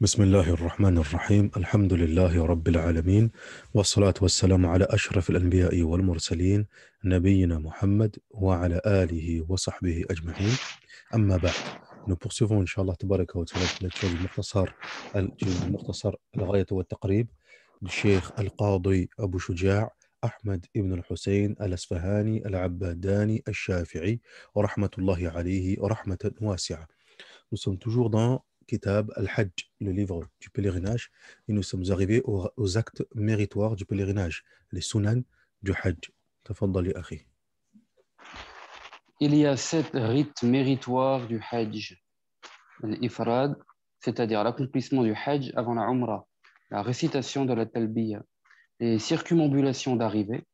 بسم الله الرحمن الرحيم الحمد لله رب العالمين والصلاة والسلام على أشرف الأنبياء والمرسلين نبينا محمد وعلى آله وصحبه أجمعين أما بعد. Nous poursuivons Inch'Allah Tabaraka wa Ta'ala la lecture du Mukhtasar Al-Ghayat wa Taqrib du Cheikh Al-Qadi Abu Shuja' Ahmed ibn al-Hussein al-Asfahani al-Abbadani al-Shafi'i wa rahmatullahi alayhi wa rahmatan wasi'a. Nous sommes toujours dans Kitab al-Hajj, le livre du pèlerinage, et nous sommes arrivés aux actes méritoires du pèlerinage, les sunan du Hajj. Tafaddali akhi. Il y a 7 rites méritoires du Hajj. L'Ifrad, c'est-à-dire l'accomplissement du Hajj avant la Umrah, la récitation de la Talbiya, les circumambulations d'arrivée,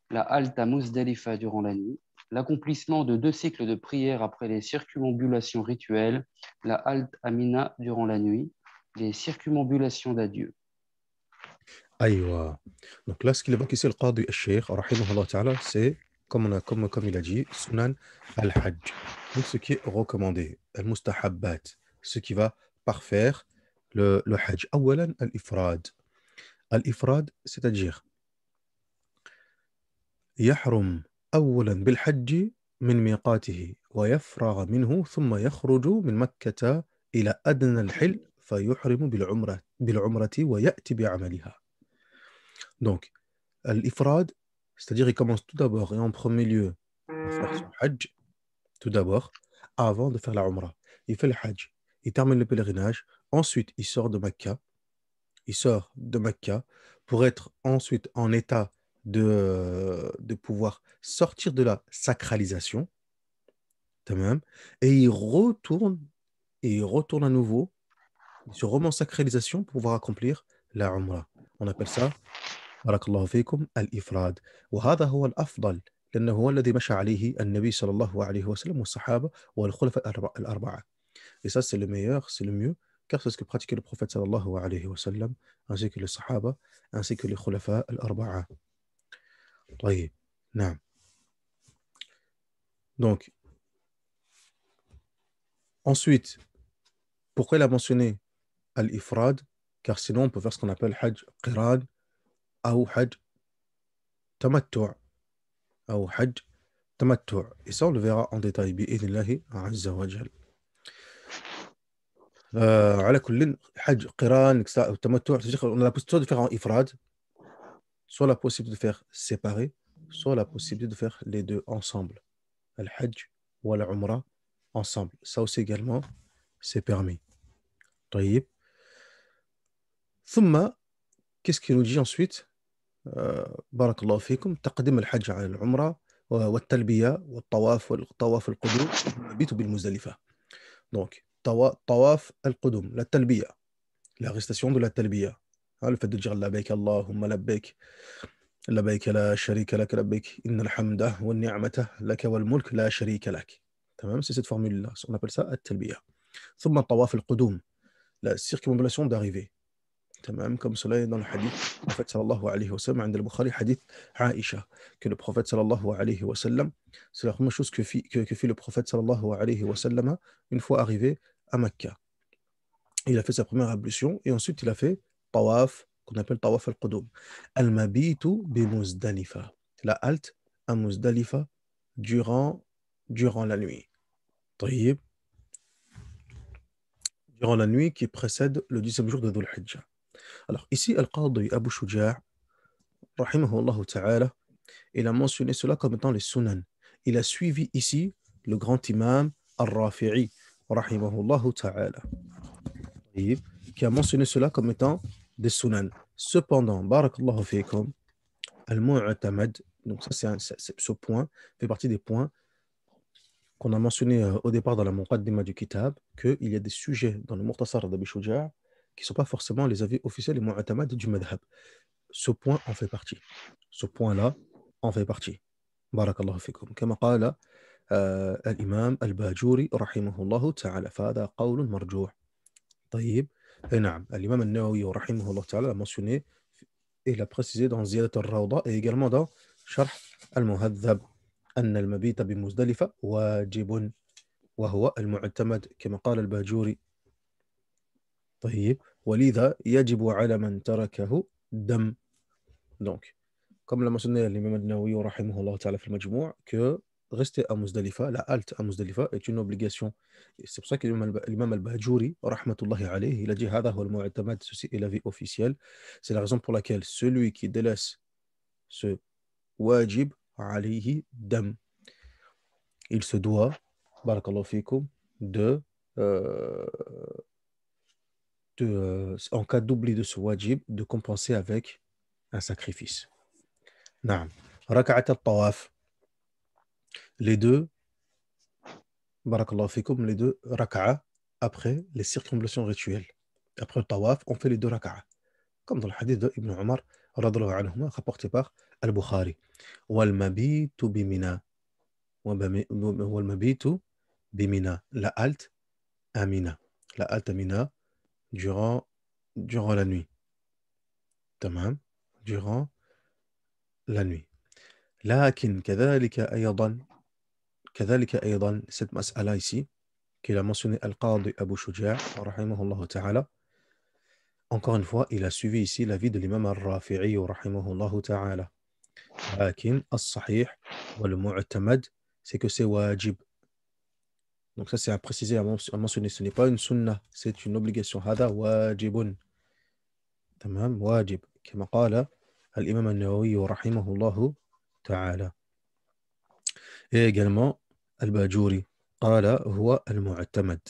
la halte à Muzdalifa durant la nuit, l'accomplissement de 2 cycles de prière après les circumambulations rituelles, la halte à Mina durant la nuit, les circumambulations d'adieu. Aïwa. Donc là, ce qu'il évoque ici, le Qadi al-Sheikh, rahimahullah ta'ala, c'est, comme il a dit, sunan al-Hajj. Donc ce qui est recommandé, al-mustahabbat, ce qui va parfaire le Hajj. Awalan al-Ifrad. Al-Ifrad, c'est-à-dire يحرم أولا بالحج من ميقاته ويفرغ منه ثم يخرج من مكة إلى أدنى الحل فيحرم بالعمرة ويأتي بعملها. Donc, l'ifrad, c'est-à-dire il commence tout d'abord et en premier lieu à faire son hajj, tout d'abord, avant de faire la umrah. Il fait le hajj, il termine le pèlerinage, ensuite il sort de Mecca pour être ensuite en état de pouvoir sortir de la sacralisation, tamam, et il retourne à nouveau, il se remet en sacralisation pour pouvoir accomplir la Umrah. On appelle ça, barakallahu fikum, al-ifrad. وهذا هو الأفضل لأنه هو الذي مشى عليه النبي صلى الله عليه وسلم والصحابة والخلفاء الأربعة. Et ça, c'est le meilleur, c'est le mieux, car c'est ce que pratiquait le prophète sallallahu alayhi wa sallam, ainsi que les sahaba, ainsi que les khulafa al-arba'a. طيب. نعم. Donc, ensuite, pourquoi il a mentionné al-ifrad? Car sinon, on peut faire ce qu'on appelle hajj qiran ou hajj tamattu' ou hajj tamattu'. Et ça, on le verra en détail, bi'idhnillahi azza wa jal. على كل حج قران ou tamattu', c'est-à-dire qu'on a la possibilité de faire en ifrad, soit la possibilité de faire séparé, soit la possibilité de faire les deux ensemble, al-hajj ou al-umrah ensemble. Ça aussi également, c'est permis. طيب. ثم, qu'est-ce qu'il nous dit ensuite? بارك الله فيكم. تقدم الحج على العمرة والتلبية والطواف القدوم المبيت بالمزدلفة. Donc, طواف القدوم, la talbiya, la récitation de la talbiya. Le fait de dire labbaik Allahumma labbaik, labbaik la sharika lak, labbaik innal hamda wa ni'mata lak wal mulk la sharika lak. Tamam, c'est cette formule-là. On appelle ça at-talbiya. ثم طواف القدوم, la circumambulation d'arrivée. تمام, comme cela est dans le hadith du prophète sallallahu alayhi wa sallam, عند البخاري, hadith Aïcha, que le prophète sallallahu alayhi wa sallam, c'est la première chose que fit le prophète sallallahu alayhi wa sallam une fois arrivé à Mecca. Il a fait sa première ablution et ensuite il a fait tawaf, qu'on appelle tawaf al-qudum. Al-mabitu bi Muzdalifa, la halte à Muzdalifa durant la nuit. طيب. Durant la nuit qui précède le 10e jour de Dhul Hijjah. Alors ici, Al-Qadi Abu Shuja', rahimahullah ta'ala, il a mentionné cela comme étant les sunan. Il a suivi ici le grand imam Al-Rafi'i, rahimahullah ta'ala, qui a mentionné cela comme étant des sunan. Cependant, barakallahu fikum, Al-Mu'tamad, donc ça ce point fait partie des points qu'on a mentionné au départ dans la Muqaddima du Kitab, qu'il y a des sujets dans le Mukhtasar d'Abi Shuja' qui ne sont pas forcément les avis officiels et mu'tamad du madhab. Ce point en fait partie. Ce point-là en fait partie. Barakallahu fikum. Kama qala al-imam al-Bajuri rahimahullahu ta'ala. Fada qawlun marjouh. طيب. Et naam, l'imam al-Nawawi rahimahullahu ta'ala a mentionné et l'a précisé dans Ziyadat al-Rawda et également dans Sharh al-Muhadhab أن المبيت بمزدلفة واجب وهو المعتمد كما قال الباجوري طيب ولذا يجب على من تركه الدم. Donc, comme l'a mentionné l'imam al-Nawawi rahimahullah ta'ala في المجموع, que rester à Muzdalifa, la halte à Muzdalifa est une obligation. Et c'est pour ça que l'imam al-Bahjouri rahmatullahi alayhi, il a dit هذا هو المعتمد, ceci est l'avis officiel. C'est la raison pour laquelle celui qui délaisse ce wajib alayhi dam, il se doit, barakallahu fikum, euh, en cas d'oubli de ce wajib, de compenser avec un sacrifice. Naam. Raka'at al-tawaf. Les deux, barakallahu fikum, les deux raka'a après les circonambulations rituelles. Après le tawaf, on fait les deux raka'a. Comme dans le hadith de Ibn Omar, radhiyallahu anhuma, rapporté par Al-Bukhari. Wal mabitu bimina. Wal mabitu bimina. La halte à Mina. La halte à Mina durant la nuit. Tamam. Durant la nuit. لكن كذلك أيضا cette mas'ala ici qu'il a mentionné Al-Qadi Abu Shuja' rahimahullah ta'ala, encore une fois il a suivi ici l'avis de l'imam Al-Rafi'i rahimahullah ta'ala. لكن الصحيح والمعتمد c'est que c'est wajib. Donc ça c'est à préciser, à mentionner, ce n'est pas une sunnah, c'est une obligation. هذا واجب. تمام واجب كما قال الإمام النووي رحمه الله تعالى. Et également Al-Bajuri قال هو المعتمد,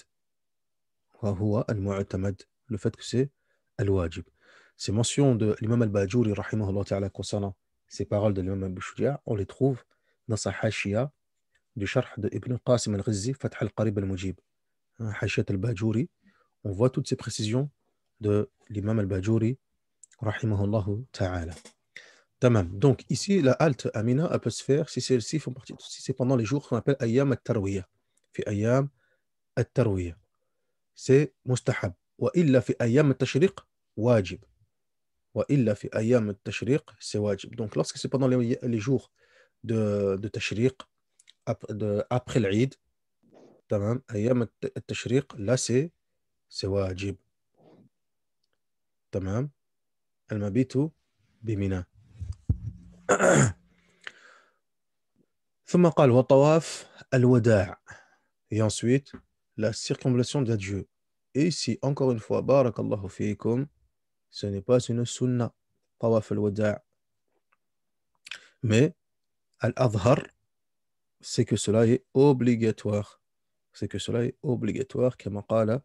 وهو المعتمد, le fait que c'est al-wajib. Ces mentions de l'imam Al-Bajuri rahimahullah ta'ala concernant ces paroles de l'imam Abu Shuja', on les trouve dans sa hashia du sharh de Ibn Qasim al-Ghizzi Fath al-Qarib al-Mujib. Hashiyat al-Bajuri, on voit toutes ces précisions de l'imam Al-Bajuri rahimahullah ta'ala. Tamam. Donc ici, la halte Amina, elle peut se faire si celles-ci font partie, si c'est pendant les jours qu'on appelle Ayyam al-Tarwiyah. Fi Ayyam al-Tarwiyah, c'est mustahab. Wa illa fi Ayyam al-Tashriq, wajib. Wa illa fi Ayyam al-Tashriq, c'est wajib. Donc lorsque c'est pendant les jours de Tashriq, après l'Eid, tamam, Ayyam al-Tashriq, là c'est wajib. Tamam. Al-Mabitu bimina. ثم قال وطواف الوداع, et ensuite la circonambulation d'adieu. Et ici encore une fois barakallahu fiikum, ce n'est pas une sunna tawaf al-wada', mais al-adhhar, c'est que cela est obligatoire, c'est que cela est obligatoire كما قال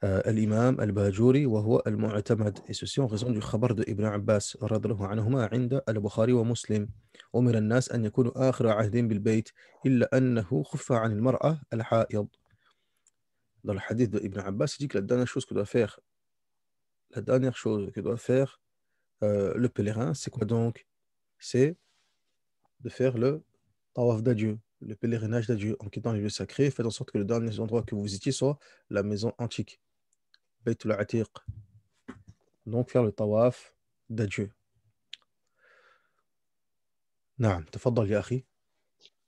الإمام الباجوري وهو المعتمد, et ceci en raison du khabar de Ibn Abbas رضي الله عنهما عند البخاري ومسلم أمر الناس أن يكونوا آخر عهدهم بالبيت إلا أنه خف عن المرأة الحائض. Dans le hadith de Ibn Abbas, il dit que la dernière chose que doit faire le pèlerin, c'est quoi donc? C'est de faire le tawaf d'adieu, le pèlerinage d'adieu, en quittant les lieux sacrés. Faites en sorte que le dernier endroit que vous visitiez soit la maison antique, Baytul Atiq. Donc faire le tawaf d'adieu. Naam, tafaddal ya akhi.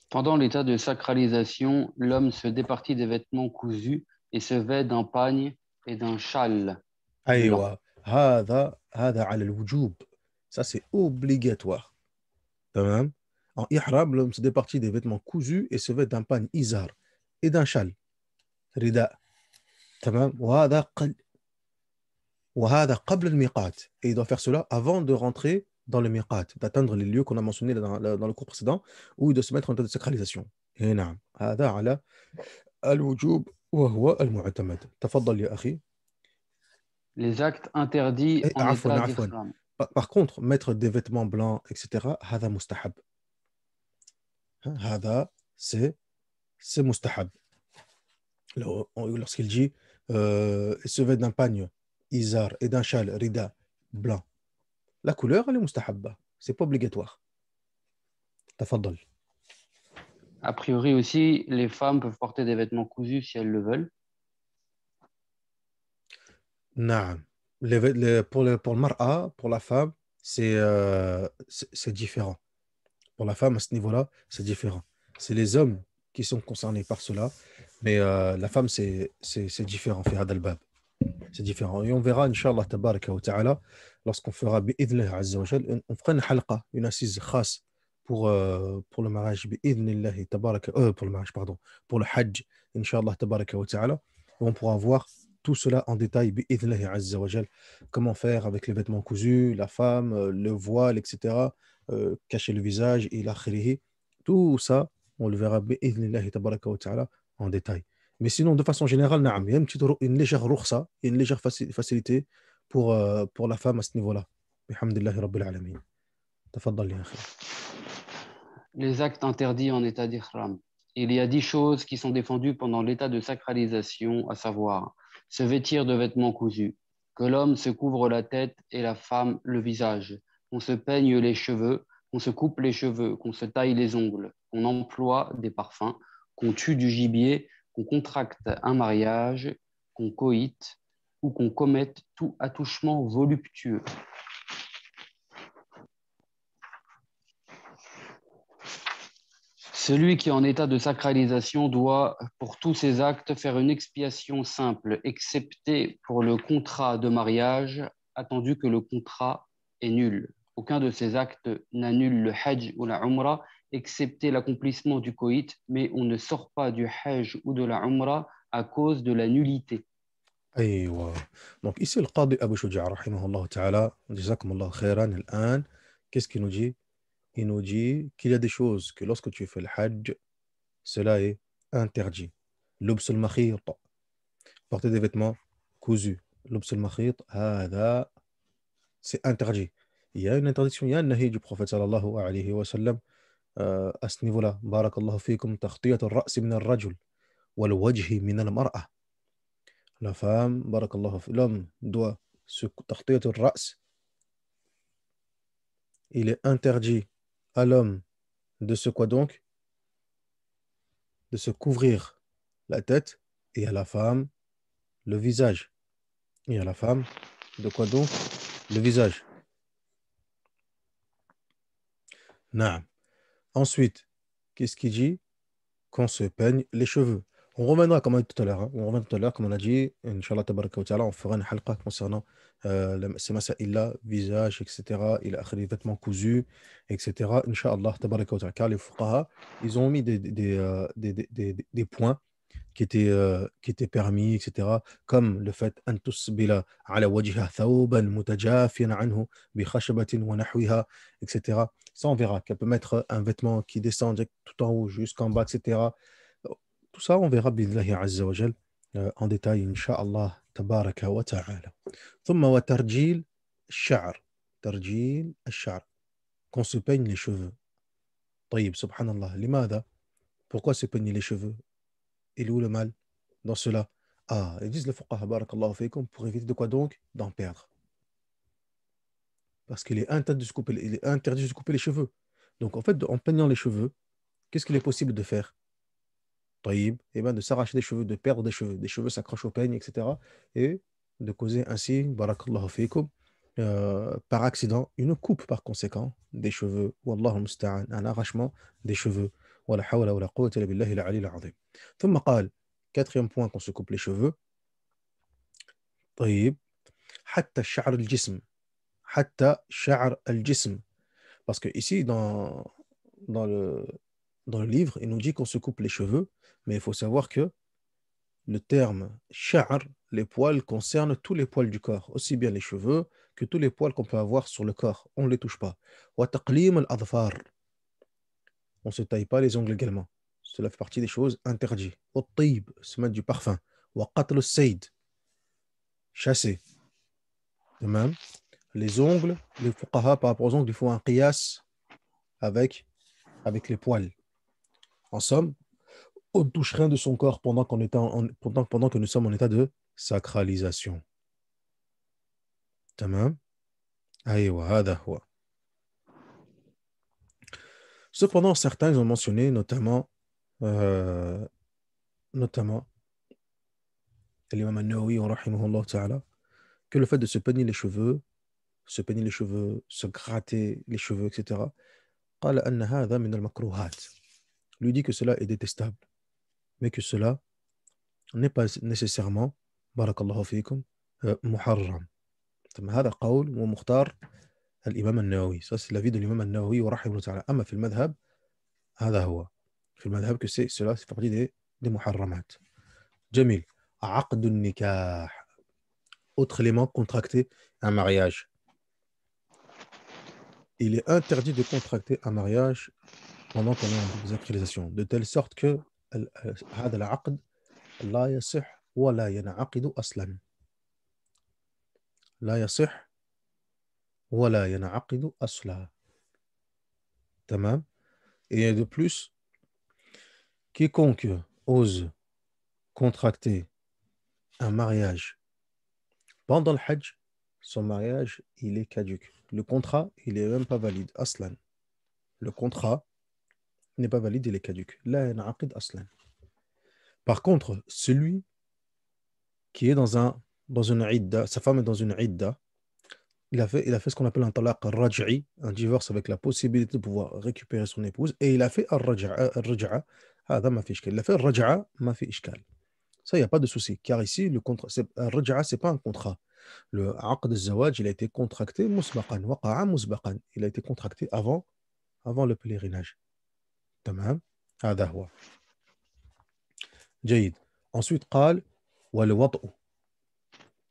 Pendant l'état de sacralisation, l'homme se départit des vêtements cousus et se vêt d'un pagne et d'un châle blanc. Aywa, هذا على الوجوب. Ça c'est obligatoire. Tamam. En ihram, l'homme se départit des vêtements cousus et se vêt d'un pagne izar et d'un châle, rida. Tamam. وهذا قبل الميقات. Et il doit faire cela avant de rentrer dans le miqat, d'atteindre les lieux qu'on a mentionnés dans le cours précédent, où il doit se mettre en état de sacralisation. Et نعم. هذا على الوجوب وهو المعتمد. تفضل يا أخي. Les actes interdits en عفوا état عفوا. d'ihram. Par contre, mettre des vêtements blancs, etc., هذا مستحب. هذا c'est mustahab. Lorsqu'il dit il se vêt d'un pagne izar et d'un châle rida blanc, la couleur elle est mustahabba, c'est pas obligatoire. Tafaddal. A priori aussi, les femmes peuvent porter des vêtements cousus si elles le veulent. Naam. Pour le mar'a, pour la femme, c'est différent. Pour la femme, à ce niveau-là, c'est différent. C'est les hommes qui sont concernés par cela, mais la femme, c'est différent. Fi hadal bab. C'est différent. Et on verra, Inch'Allah, tabaraka wa ta'ala, lorsqu'on fera, bi'idhnillah azza wa jal, on fera une halqa, une assise khas pour le mariage, bi'idhnillah tabaraka, pour le mariage, pardon, pour le hajj, Inch'Allah, tabaraka wa ta'ala. Et on pourra voir tout cela en détail, bi'idhnillah azza wa jal, comment faire avec les vêtements cousus, la femme, le voile, etc., cacher le visage, ila akhirihi. Tout ça, on le verra, bi'idhnillah tabaraka wa ta'ala, en détail. Mais sinon, de façon générale, نعم, il y a une légère rukhsa, il y a une légère facilité pour la femme à ce niveau-là. Bihamdillahi Rabbil Alamin. Tafaddal, ya akhi. Les actes interdits en état d'ihram. Il y a 10 choses qui sont défendues pendant l'état de sacralisation, à savoir se vêtir de vêtements cousus, que l'homme se couvre la tête et la femme le visage, qu'on se peigne les cheveux, qu'on se coupe les cheveux, qu'on se taille les ongles, qu'on emploie des parfums, qu'on tue du gibier, qu'on contracte un mariage, qu'on coïte ou qu'on commette tout attouchement voluptueux. Celui qui est en état de sacralisation doit, pour tous ses actes, faire une expiation simple, excepté pour le contrat de mariage, attendu que le contrat est nul. Aucun de ces actes n'annule le hajj ou la umrah, excepté l'accomplissement du coït, mais on ne sort pas du hajj ou de la umrah à cause de la nullité. Aywa. Donc ici, le Qadi Abu Shuja', rahimahullah ta'ala, jazakumullah khairan, al-an, qu'est-ce qu'il nous dit? Il nous dit qu'il y a des choses que lorsque tu fais le hajj, cela est interdit. Lubs al-makhit, porter des vêtements cousus. Lubs al-makhit, c'est interdit. Il y a une interdiction, il y a un nahi du prophète sallallahu alayhi wa sallam à ce niveau-là. Barakallahu fikum, taghtiyat al-ra's min al-rajul, wal wajhi min al-mar'a. La femme, barakallahu fi, l'homme doit se taghtiyat al-ra's. Il est interdit à l'homme de se quoi donc? De se couvrir la tête et à la femme le visage. Et à la femme, de quoi donc? Le visage. Naam. Ensuite, qu'est-ce qu'il dit? Qu'on se peigne les cheveux. On reviendra, comme on a dit tout à l'heure, hein. On revient tout à l'heure, comme on a dit, Inch'Allah, tabaraka wa ta'ala, on fera une halqa concernant ces masaïla, visage, etc., il a les vêtements cousus, etc. Inch'Allah, tabaraka wa ta'ala, car les fuqaha, ils ont mis des points qui étaient permis, etc. Comme le fait أن تسبل على وجهها ثوبا متجافيا عنه بخشبة ونحوها, etc. Ça, on verra qu'elle peut mettre un vêtement qui descend tout en haut jusqu'en bas, etc. Tout ça, on verra billahi azza wa jal en détail, incha'Allah, tabaraka wa ta'ala. ثم وترجيل الشعر. ترجيل الشعر. Qu'on se peigne les cheveux. طيب, subhanallah. لماذا? Pourquoi se peigner les cheveux? Il est où le mal dans cela? Ah, ils disent les fuqaha, barakallahu fikum, pour éviter de quoi donc? D'en perdre. Parce qu'il est interdit de se couper, il est interdit de se couper les cheveux. Donc en fait, en peignant les cheveux, qu'est-ce qu'il est possible de faire? Taïb, eh ben, de s'arracher des cheveux, de perdre des cheveux s'accrochent au peigne, etc. Et de causer ainsi, barakallahu fikum, par accident, une coupe par conséquent des cheveux. Wallahu musta'an, un arrachement des cheveux. Wala hawla wala quwwata illa billahi al-ali al-azim. ثم قال, quatrième point qu'on se coupe les cheveux. طيب, حتى شعر الجسم. حتى شعر الجسم. Parce que ici, dans le, dans le livre, il nous dit qu'on se coupe les cheveux, mais il faut savoir que le terme sha'r, les poils, concerne tous les poils du corps, aussi bien les cheveux que tous les poils qu'on peut avoir sur le corps. On ne les touche pas. Wa taqlim al-adfar. On ne se taille pas les ongles également. Cela fait partie des choses interdites. Wa tib, se mettre du parfum. Wa qatl al-sayd, chasser. De même, les ongles, les fuqaha par rapport aux ongles, il faut un qiyas avec les poils. En somme, on ne touche rien de son corps pendant que nous sommes en état de sacralisation. Tamam. Aïwa, hada huwa. Cependant, certains ont mentionné, euh, notamment l'imam al-Nawawi, rahimahullah ta'ala, que le fait de se peigner les cheveux, se gratter les cheveux, etc., قال أن هذا من المكروهات. Lui dit que cela est détestable, mais que cela n'est pas nécessairement, barakallahu fikum, محرم. تمام، هذا قول ومختار الإمام النووي. Ça c'est l'avis de l'imam النووي ورحمه الله تعالى. أما في المذهب هذا هو في المذهب que cela c'est partie des محرمات. جميل. عقد النكاح. Autre élément contracté un mariage. Il est interdit de contracter un mariage pendant qu'on est en désacralisation, de telle sorte que هذا العقد لا يصح ولا ينعقد أصلا. لا يصح ولا ينعقد أصلا. تمام. Et de plus, quiconque ose contracter un mariage pendant le Hajj, son mariage, il est caduc. Le contrat, il est même pas valide. Aslan. Le contrat n'est pas valide, il est caduc. La yanaqid aslan. Par contre, celui qui est dans une idda, sa femme est dans une idda, il a fait ce qu'on appelle un talaq raj'i, un divorce avec la possibilité de pouvoir récupérer son épouse, et il a fait al-raj'a. هذا ما في إشكال. Il a fait al-raj'a, ما في إشكال. Ça, il n'y a pas de souci. Car ici, le contrat, al-raj'a, ce n'est pas un contrat. Le aqd al-zawaj, il a été contracté musbaqan, waqa'a musbaqan. Il a été contracté avant le pèlerinage. تمام. هذا هو. جيد. Ensuite, قال والوطء.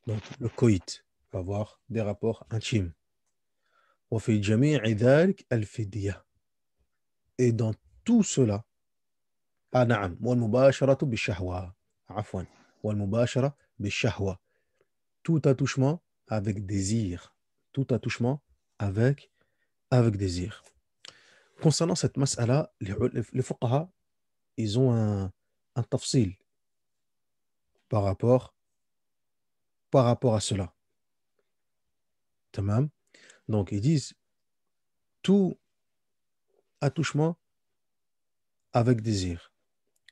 Donc, le coït, avoir des rapports intimes. وفي جميع ذلك الفدية. Et dans tout cela, نعم، والمباشرة بالشهوة. عفوا. والمباشرة بالشهوة. Tout attouchement avec désir. Tout attouchement avec désir. Concernant cette mas'ala, les fuqaha, ils ont un tafsil par rapport à cela. Tamam. Donc, ils disent tout attouchement avec désir.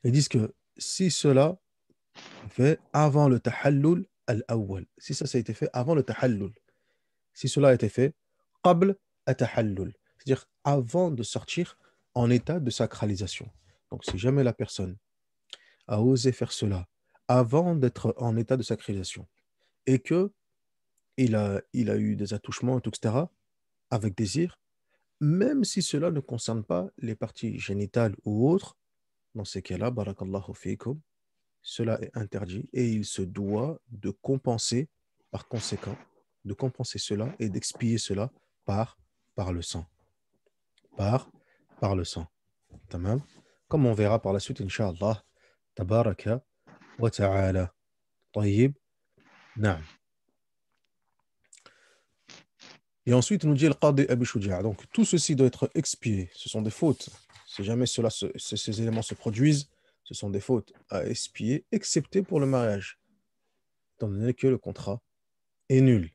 Ils disent que si cela est fait avant le tahallul al-awwal, si ça a été fait avant le tahallul, si cela a été fait qabl at-tahallul, c'est-à-dire avant de sortir en état de sacralisation. Donc, si jamais la personne a osé faire cela avant d'être en état de sacralisation et que il a eu des attouchements, etc., avec désir, même si cela ne concerne pas les parties génitales ou autres, dans ces cas-là, barakallahu fikum, cela est interdit et il se doit de compenser, par conséquent, de compenser cela et d'expier cela par le sang. Par le sang. Tamam. Comme on verra par la suite, Inch'Allah, tabaraka wa ta'ala. Tayyib. Naam. Et ensuite, il nous dit le Qadi Abi Shuja'. Donc, tout ceci doit être expié. Ce sont des fautes. Si jamais ces éléments se produisent, ce sont des fautes à expier, excepté pour le mariage, étant donné que le contrat est nul.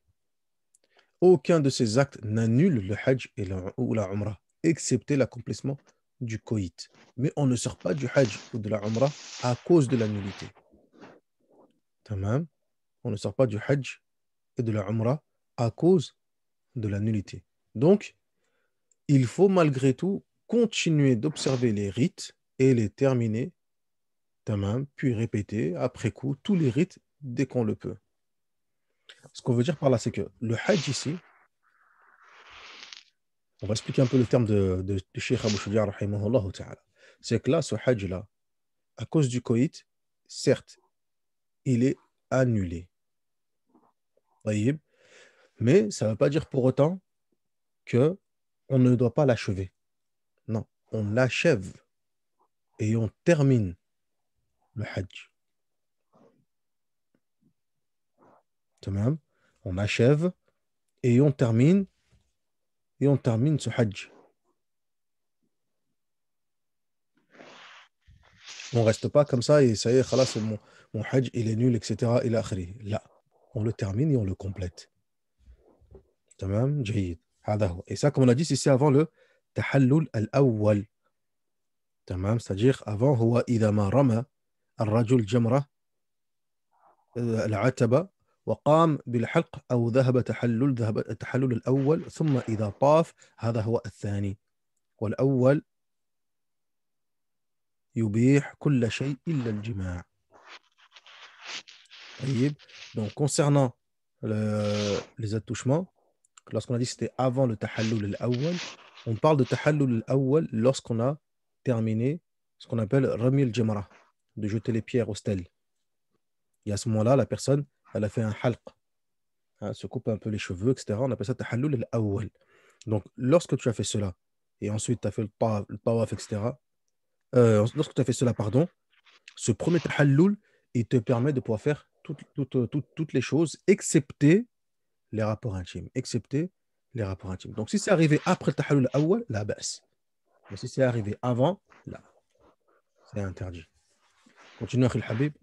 Aucun de ces actes n'annule le Hajj ou la Umrah, excepté l'accomplissement du coït. Mais on ne sort pas du Hajj ou de la Umrah à cause de la nullité. Tamam. On ne sort pas du Hajj et de la Umrah à cause de la nullité. Donc, il faut malgré tout continuer d'observer les rites et les terminer, tamam, puis répéter après coup tous les rites dès qu'on le peut. Ce qu'on veut dire par là, c'est que le Hajj ici, on va expliquer un peu le terme de Cheikh Abu Shuja', rahimahullah ta'ala. C'est que là, ce Hajj-là, à cause du coït, certes, il est annulé. Taïb. Mais ça ne veut pas dire pour autant que on ne doit pas l'achever. Non, on l'achève et on termine le Hajj. Tamam. On achève et on termine ce Hajj. On reste pas comme ça et ça y est, khalas, mon Hajj il est nul, etc. Il akhri. Là, on le termine et on le complète. Tamam, جيد. هذا هو. Et ça, comme on a dit, c'est avant le tahallul al-awwal. Tamam, c'est-à-dire avant هو إذا ما رمى الرجل جمرة العتبة وقام بالحلق أو ذهب التحلل الأول ثم إذا طاف هذا هو الثاني والأول يبيح كل شيء إلا الجماع. طيب. Donc concernant les attouchements, lorsqu'on a dit que c'était avant le tahallul al-awwal, on parle de tahallul al-awwal lorsqu'on a terminé ce qu'on appelle rami al-jamra, de jeter les pierres au stèle. Et à ce moment-là, la personne, elle a fait un halq, hein, elle se coupe un peu les cheveux, etc. On appelle ça tahallul al-awwal. Donc, lorsque tu as fait cela, et ensuite tu as fait le tawaf, etc., lorsque tu as fait cela, pardon, ce premier tahallul, il te permet de pouvoir faire toutes les choses, excepté les rapports intimes. Excepté les rapports intimes. Donc, si c'est arrivé après le tahallul awwal, la basse. Mais si c'est arrivé avant, là, c'est interdit. Continue, Akhil Habib.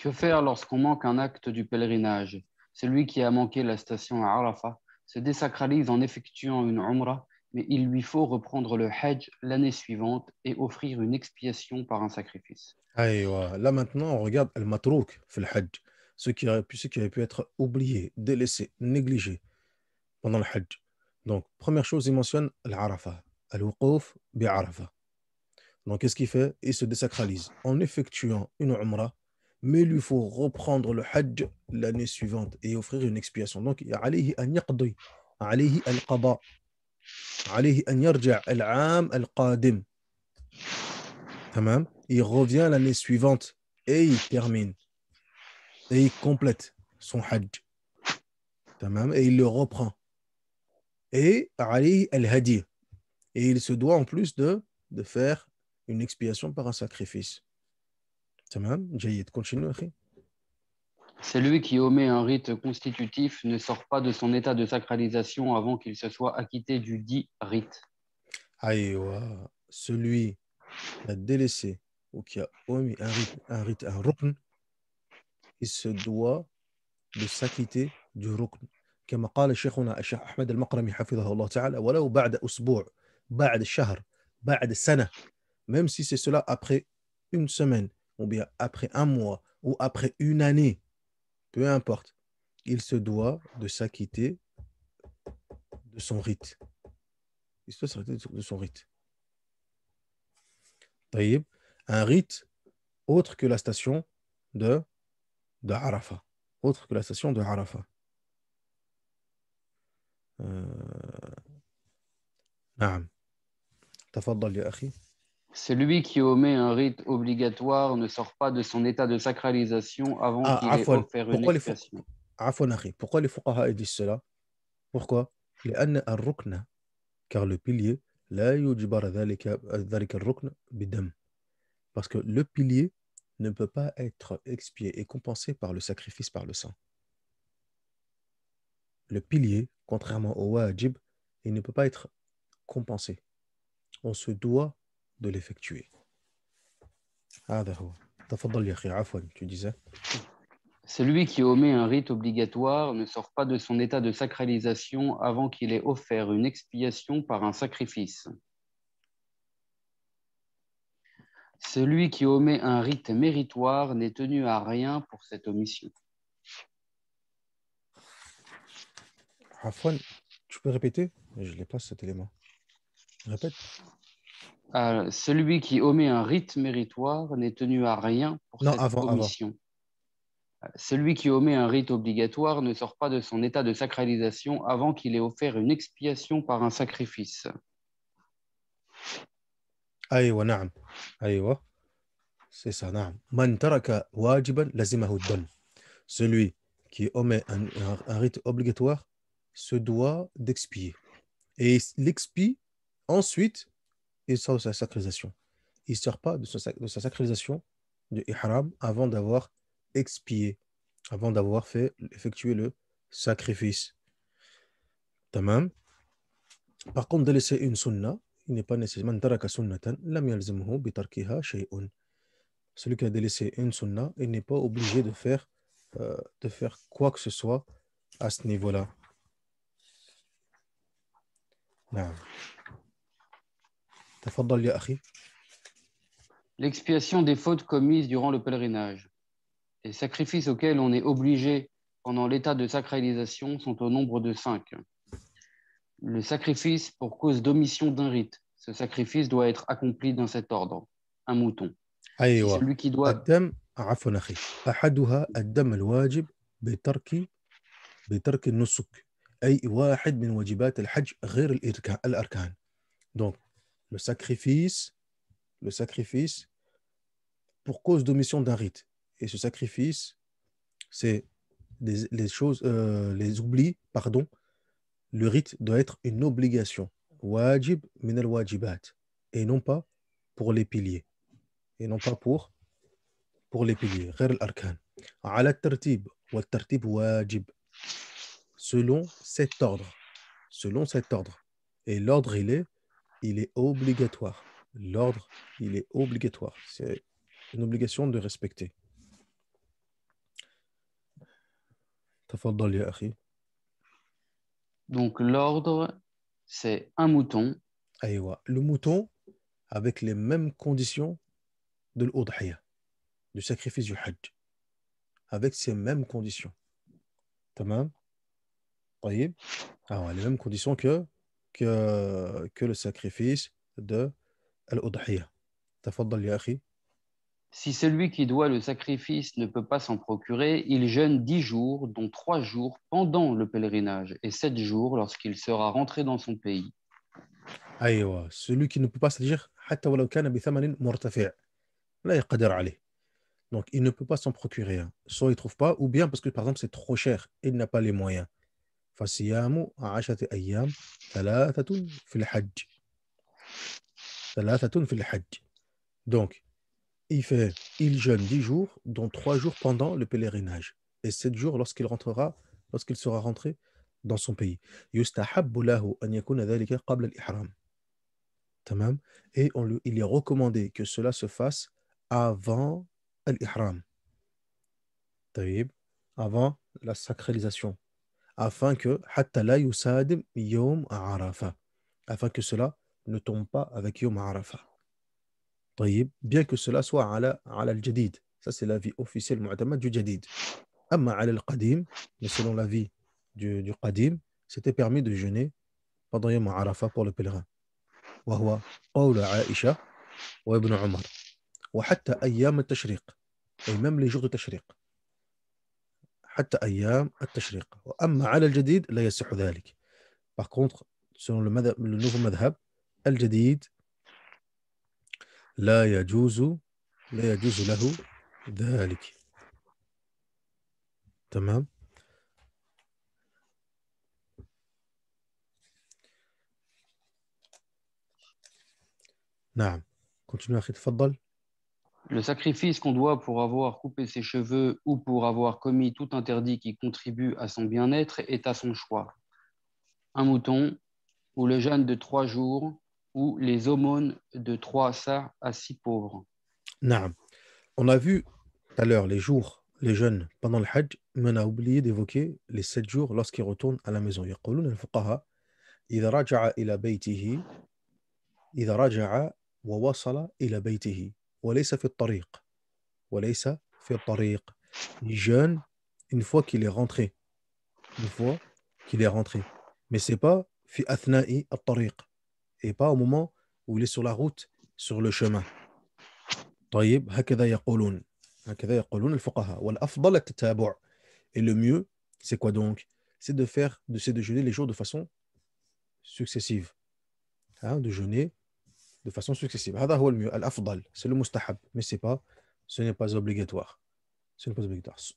Que faire lorsqu'on manque un acte du pèlerinage? Celui qui a manqué la station à Arafat se désacralise en effectuant une umrah, mais il lui faut reprendre le hajj l'année suivante et offrir une expiation par un sacrifice. Aïwa. Là, maintenant, on regarde Al-Matrouk, le Hajj. Ceux qui auraient pu être oubliés, délaissés, négligés pendant le Hajj. Donc, première chose, il mentionne Al-Arafah. Al-Wuquf bi-Arafah. Donc, qu'est-ce qu'il fait? Il se désacralise en effectuant une umrah, mais il lui faut reprendre le hajj l'année suivante et offrir une expiation. Donc, il y a alayhi an yaqdi, alayhi al-qada, alayhi an yarja' al-'am al-qadim. Tamam? Il revient l'année suivante et il termine et il complète son hajj. Tamam? Et il le reprend. Et alayhi al-hadi. Et il se doit en plus de faire une expiation par un sacrifice. Tamam? Jayyid. Continue, akhi. Celui qui omet un rite constitutif ne sort pas de son état de sacralisation avant qu'il se soit acquitté du dit rite. Aïwa, celui qui a délaissé ou qui a omis un rukn, il se doit de s'acquitter du rukn. كما قال شيخنا الشيخ أحمد المقرمي حفظه الله تعالى ولو بعد أسبوع بعد شهر بعد سنة, même si c'est cela après une semaine ou bien après un mois ou après une année, peu importe, il se doit de s'acquitter de son rite. Il se doit s'acquitter de son rite. طيب, un rite autre que la station de Arafat. Autre que la station de Arafat. نعم. تفضل يا أخي. Celui qui omet un rite obligatoire ne sort pas de son état de sacralisation avant Ah, qu'il ait عفوا. offert une Pourquoi expiation. عفوا أخي. Pourquoi les fuqaha disent cela? Pourquoi? لأن الركن, car le pilier, لا يجبر ذلك الركن بدم. Parce que le pilier ne peut pas être expié et compensé par le sacrifice par le sang. Le pilier, contrairement au wajib, il ne peut pas être compensé. On se doit de l'effectuer. هذا هو. تفضل يا أخي. عفوا, tu disais. Celui qui omet un rite obligatoire ne sort pas de son état de sacralisation avant qu'il ait offert une expiation par un sacrifice. Celui qui omet un rite méritoire n'est tenu à rien pour cette omission. عفوا, tu peux répéter? Je ne l'ai pas cet élément. Répète. Celui qui omet un rite méritoire n'est tenu à rien pour Non, cette avant. omission. Celui qui omet un rite obligatoire ne sort pas de son état de sacralisation avant qu'il ait offert une expiation par un sacrifice. أيوة نعم. أيوة. C'est ça, نعم. من ترك واجبا لزمه الدم. Celui qui omet un rite obligatoire se doit d'expier. Et il expie, ensuite, il sort de sa sacralisation. Il ne sort pas de sa sacralisation de ihram avant d'avoir expié, avant d'avoir effectué le sacrifice. Tamam. Par contre, de laisser une sunna, il n'est pas nécessaire. Man taraka sunnatan, lam yalzimhu bi tarkiha shay'un. Celui qui a délaissé une sunna, il n'est pas obligé de faire quoi que ce soit à ce niveau-là. نعم. تفضل يا أخي. L'expiation des fautes commises durant le pèlerinage. Les sacrifices auxquels on est obligé pendant l'état de sacralisation sont au nombre de 5. Le sacrifice pour cause d'omission d'un rite. Ce sacrifice doit être accompli dans cet ordre. Un mouton. Si أيوة. celui qui doit... الدم عفوا أخي. أحدها الدم الواجب بترك بترك النسك أي واحد من واجبات الحج غير الأركان. Donc, le sacrifice pour cause d'omission d'un rite. Et ce sacrifice, c'est les choses, les oublis, pardon. Le rite doit être une obligation. Wajib min al-wajibat. Et non pas pour les piliers. Et non pas pour les piliers. غير الأركان. على الترتيب. والترتيب واجب. Selon cet ordre. Selon cet ordre. Et l'ordre, il est obligatoire. L'ordre, il est obligatoire. C'est une obligation de respecter. تفضل يا أخي. Donc l'ordre, c'est un mouton. أيوة. Le mouton avec les mêmes conditions de l'udhiyah, du sacrifice du hajj. Avec ces mêmes conditions. Tamam. طيب. Ah ouais, les mêmes conditions que le sacrifice de l'udhiyah. تفضل يا أخي. Si celui qui doit le sacrifice ne peut pas s'en procurer, il jeûne 10 jours, dont 3 jours pendant le pèlerinage et 7 jours lorsqu'il sera rentré dans son pays. أيوة. Celui qui ne peut pas, c'est-à-dire حتى ولو كان بثمن مرتفع لا يقدر عليه. Donc, il ne peut pas s'en procurer un. Soit il ne trouve pas, ou bien parce que, par exemple, c'est trop cher, il n'a pas les moyens. فصيام 10 أيام ثلاثة في الحج. ثلاثة في الحج. Donc, il jeûne 10 jours, dont 3 jours pendant le pèlerinage, et 7 jours lorsqu'il sera rentré dans son pays. يستحب له أن يكون ذلك قبل الإحرام. تمام. Et il est recommandé que cela se fasse avant l'ihram. طيب. Avant la sacralisation. Afin que حتى لا يسادم يوم عرفة. Afin que cela ne tombe pas avec يوم عرفة. طيب. Bien que cela soit على الجديد. Ça, c'est l'avis officiel معتمد du جديد. أما على القديم, mais selon l'avis du قديم, c'était permis de jeûner pendant يوم عرفة pour le pèlerin. وهو قول عائشة وابن عمر. وحتى أيام التشريق. Et même les jours de تشريق. حتى أيام التشريق. وأما على الجديد لا يصح ذلك. Par contre, selon le nouveau madhab, الجديد لا يجوز له ذلك. تمام. نعم. continue أخي تفضل. Le sacrifice qu'on doit pour avoir coupé ses cheveux ou pour avoir commis tout interdit qui contribue à son bien-être est à son choix. Un mouton, ou le jeûne de 3 jours, ou les aumônes de 3 sa à 6 pauvres. نعم. On a vu tout à l'heure les jeûnes pendant le Hajj, mais on a oublié d'évoquer les 7 jours lorsqu'il retourne à la maison. يقولون الفقهاء إذا رجع إلى بيته إذا رجع ووصل إلى بيته وليس في الطريق il jeûne une fois qu'il est rentré mais c'est pas في أثناء الطريق et pas au moment où il est sur la route, sur le chemin. طيب. هكذا يقولون الفقهاء. والأفضل التتابع. Et le mieux, c'est quoi donc? C'est de jeûner les jours de façon successive. Hein, de jeûner de façon successive. هذا هو الميeux. الأفضل, c'est le mustahab, mais ce n'est pas obligatoire.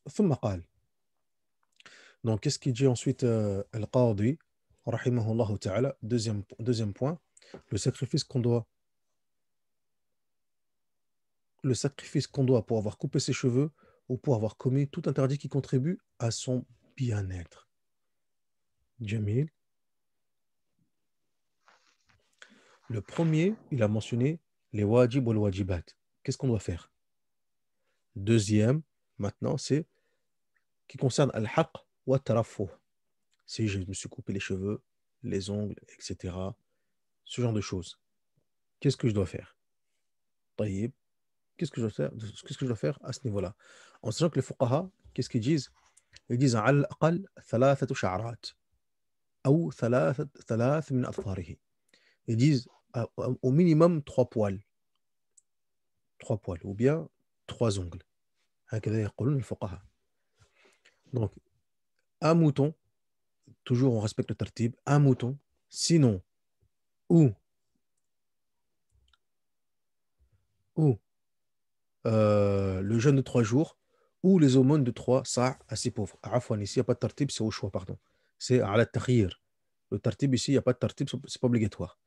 ثم قال. Donc, qu'est-ce qu'il dit ensuite Al-Qadi, rahimahullah ta'ala, deuxième point, le sacrifice qu'on doit pour avoir coupé ses cheveux ou pour avoir commis tout interdit qui contribue à son bien-être. Jamil. Le premier, il a mentionné les wajib ou les wajibat. Qu'est-ce qu'on doit faire? Deuxième, maintenant, c'est qui concerne al-haq wa tarafuh. Si je me suis coupé les cheveux, les ongles, etc. Ce genre de choses. Qu'est-ce que je dois faire? طيب. Qu'est-ce que je dois faire à ce niveau-là? En sachant que les fuqaha, qu'est-ce qu'ils disent? Ils disent على الأقل 3 شعرات أو ثلاث من أظفاره. Ils disent au minimum 3 poils. 3 poils ou bien 3 ongles. هكذا يقولون الفقهاء. Donc, un mouton, toujours on respecte le tartib, un mouton, sinon, ou, ou le jeûne de 3 jours, ou les aumônes de 3 sa' à 6 pauvres. Afwan, ici, il n'y a pas de tartib, c'est au choix, pardon. C'est à la takhir. Le tartib ici, il n'y a pas de tartib, c'est pas obligatoire.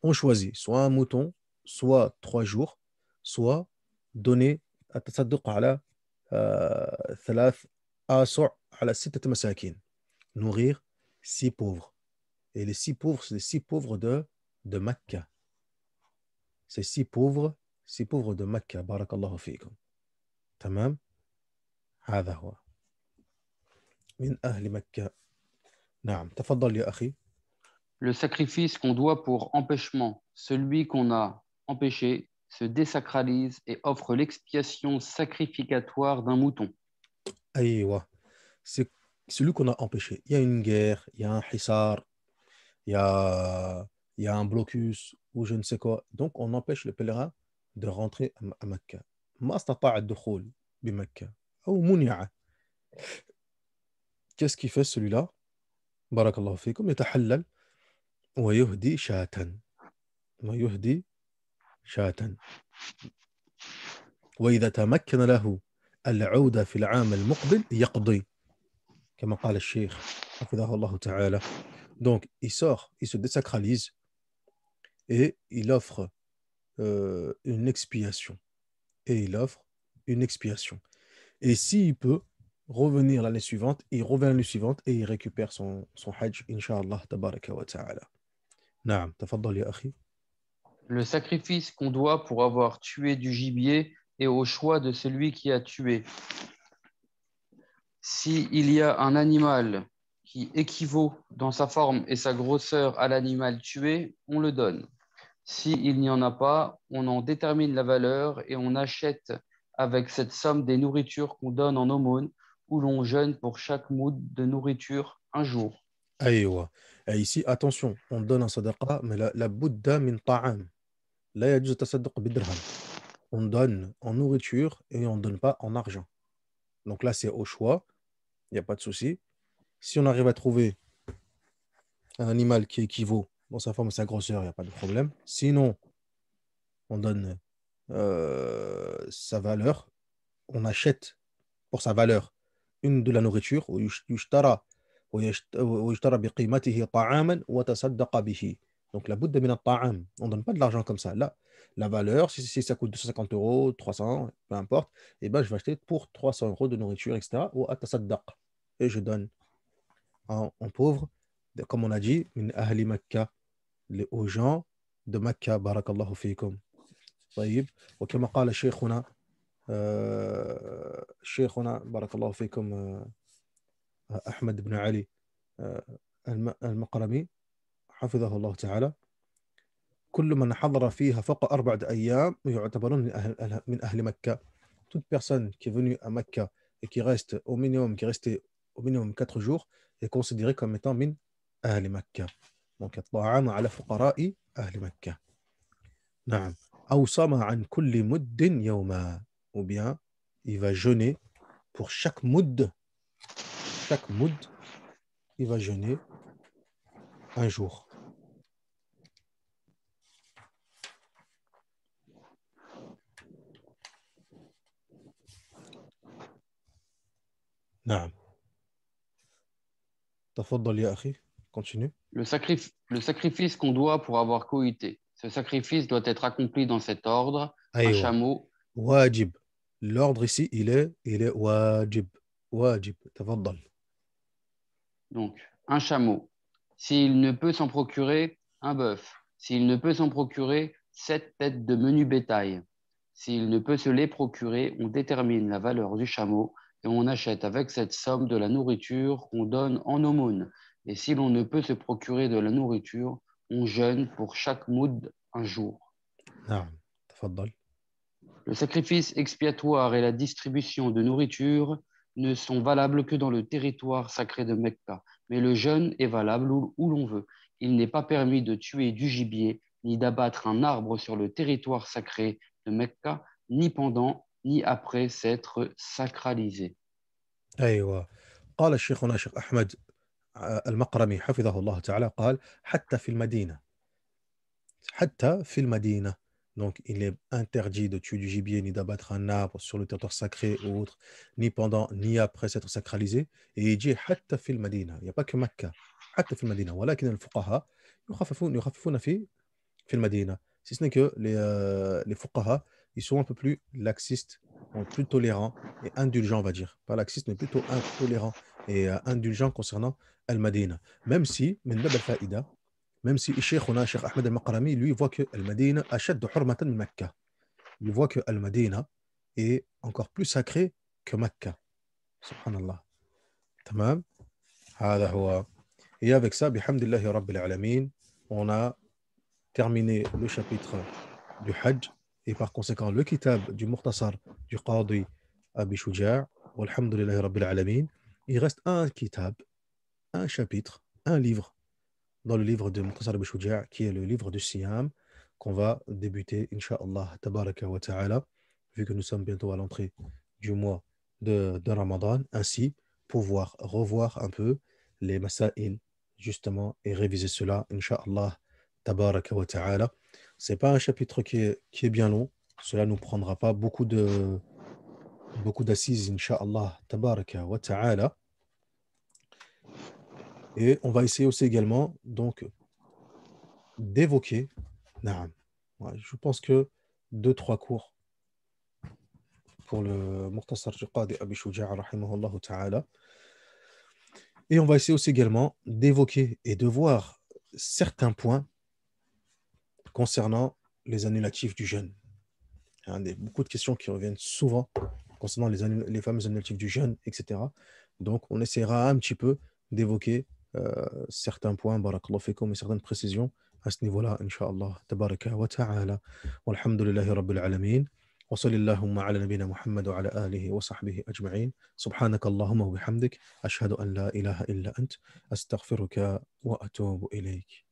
On choisit soit un mouton, soit 3 jours, soit donner التصدق على 3 آصع على 6 مساكين. Nourrir 6 pauvres. Et les 6 pauvres, c'est les 6 pauvres de Mecca. C'est 6 pauvres de Mecca. Barakallahu fikum. Tamam. هذا هو من أهل مكة. نعم تفضل يا أخي. Le sacrifice qu'on doit pour empêchement, celui qu'on a empêché, se désacralise et offre l'expiation sacrificatoire d'un mouton. أيوة. C'est celui qu'on a empêché. Il y a une guerre, il y a un hissar, il y a un blocus ou je ne sais quoi. Donc on empêche le pèlerin de rentrer à Mecca. ما استطاع الدخول بمكة أو منع. Qu'est-ce qu'il fait celui-là? بارك الله فيكم. يتحلل ويهدي شاة. ويهدي شاة. وإذا تمكن له العودة في العام المقبل يقضي كما قال الشيخ حفظه الله تعالى. Donc il sort, il se désacralise et il offre une expiation. Et il offre une expiation. Et s'il peut revenir l'année suivante, il revient l'année suivante et il récupère son hajj, Inch'Allah, tabaraka wa ta'ala. Naam, tafaddal ya akhi. Le sacrifice qu'on doit pour avoir tué du gibier est au choix de celui qui a tué. S'il y a un animal qui équivaut dans sa forme et sa grosseur à l'animal tué, on le donne. S'il n'y en a pas, on en détermine la valeur et on achète avec cette somme des nourritures qu'on donne en aumône ou l'on jeûne pour chaque moud de nourriture un jour. Aïwa. Et ici, attention, on donne un sadaqa, mais la budda min ta'am. La yajuz tasadduq bidirham. On donne en nourriture et on ne donne pas en argent. Donc là, c'est au choix, il n'y a pas de souci. Si on arrive à trouver un animal qui équivaut dans sa forme et sa grosseur, il n'y a pas de problème. Sinon, on donne sa valeur, on achète pour sa valeur une de la nourriture, ويشترى ويشترى بقيمته طعاما وتصدق به. Donc la budda min at-ta'am, on ne donne pas de l'argent comme ça. Là, la valeur, si ça coûte 250 euros, 300, peu importe, et ben je vais acheter pour 300 euros de nourriture, etc. Ou atasaddaq. Et je donne en pauvre, comme on a dit, min ahli Makkah, aux gens de Makkah, barakallahu fikum. طيب وكما قال شيخنا بارك الله فيكم أحمد بن علي المقرمي حفظه الله تعالى. كل من حضر فيها فوق 4 أيام يعتبرون من أهل مكة. Toute personne qui est venue à Mecca et qui reste au minimum, qui est restée au minimum 4 jours est considéré comme étant min أهل مكة. Donc الطعام على فقراء أهل مكة. نعم. أو صام عن كل مد يوما. Ou bien il va jeûner pour chaque moud, il va jeûner un jour. نعم. تفضل يا أخي. Continue. Le sacrifice qu'on doit pour avoir coïté. Ce sacrifice doit être accompli dans cet ordre. Un أيوة. chameau, واجب. L'ordre ici, il est واجب. واجب. تفضل. donc un chameau. S'il ne peut s'en procurer, un bœuf. S'il ne peut s'en procurer, 7 têtes de menu bétail. S'il ne peut se les procurer, on détermine la valeur du chameau et on achète avec cette somme de la nourriture qu'on donne en aumône. Et si l'on ne peut se procurer de la nourriture, on jeûne pour chaque moud un jour. نعم. تفضل. Le sacrifice expiatoire et la distribution de nourriture ne sont valables que dans le territoire sacré de Mecca, mais le jeûne est valable où l'on veut. Il n'est pas permis de tuer du gibier, ni d'abattre un arbre sur le territoire sacré de Mecca, ni pendant, ni après s'être sacralisé. أيوة. قال الشيخنا الشيخ أحمد المقرمي حفظه الله تعالى قال حتى في المدينة حتى في المدينة. Donc, il est interdit de tuer du gibier ni d'abattre un arbre sur le territoire sacré ou autre, ni pendant ni après s'être sacralisé. Et il dit حتى في المدينة. Il n'y a pas que Mecca. حتى في المدينة. ولكن الفقهاء يخففون في المدينة. Si ce n'est que les fuqaha, ils sont un peu plus laxistes, plus tolérants et indulgents, on va dire. Pas laxistes, mais plutôt intolérants et indulgents concernant Al-Madina. Même si, من باب الفائدة, même si Cheikh Ahmed al-Maqrami, lui, voit que Al-Madina أشد حرمة من Mecca. Il voit que Al-Madina est encore plus sacré que Mecca. Subhanallah. Tamam. هذا هو. Et avec ça, bihamdillahi rabbil alamin, on a terminé le chapitre du Hajj et par conséquent le kitab du Mukhtasar du Qadi Abi Shuja'. Walhamdulillahi rabbil alamin. Il reste un kitab, un chapitre, un livre dans le livre de Mukhtasar Abi Shuja' qui est le livre du Siyam qu'on va débuter, Inch'Allah, tabaraka wa ta'ala, vu que nous sommes bientôt à l'entrée du mois de Ramadan, ainsi pouvoir revoir un peu les masail, justement, et réviser cela, Inch'Allah, tabaraka wa ta'ala. C'est pas un chapitre qui est bien long, cela ne nous prendra pas beaucoup d'assises, Inch'Allah, tabaraka wa ta'ala. Et on va essayer aussi également, donc, d'évoquer, naam. Ouais, je pense que 2-3 cours pour le Mukhtasar du Qadi Abi Shuja' rahimahullah ta'ala. Et on va essayer aussi également d'évoquer et de voir certains points concernant les annulatifs du jeûne. Il y a beaucoup de questions qui reviennent souvent concernant les fameux annulatifs du jeûne, etc. Donc, on essaiera un petit peu d'évoquer certains points, barakallahu fikum, et certaines précisions à ce niveau-là, incha'Allah, tabaraka wa ta'ala. Walhamdulillahi rabbil alamin. وصلى اللهم على نبينا محمد وعلى آله وصحبه أجمعين سبحانك اللهم وبحمدك أشهد أن لا إله إلا أنت أستغفرك وأتوب إليك.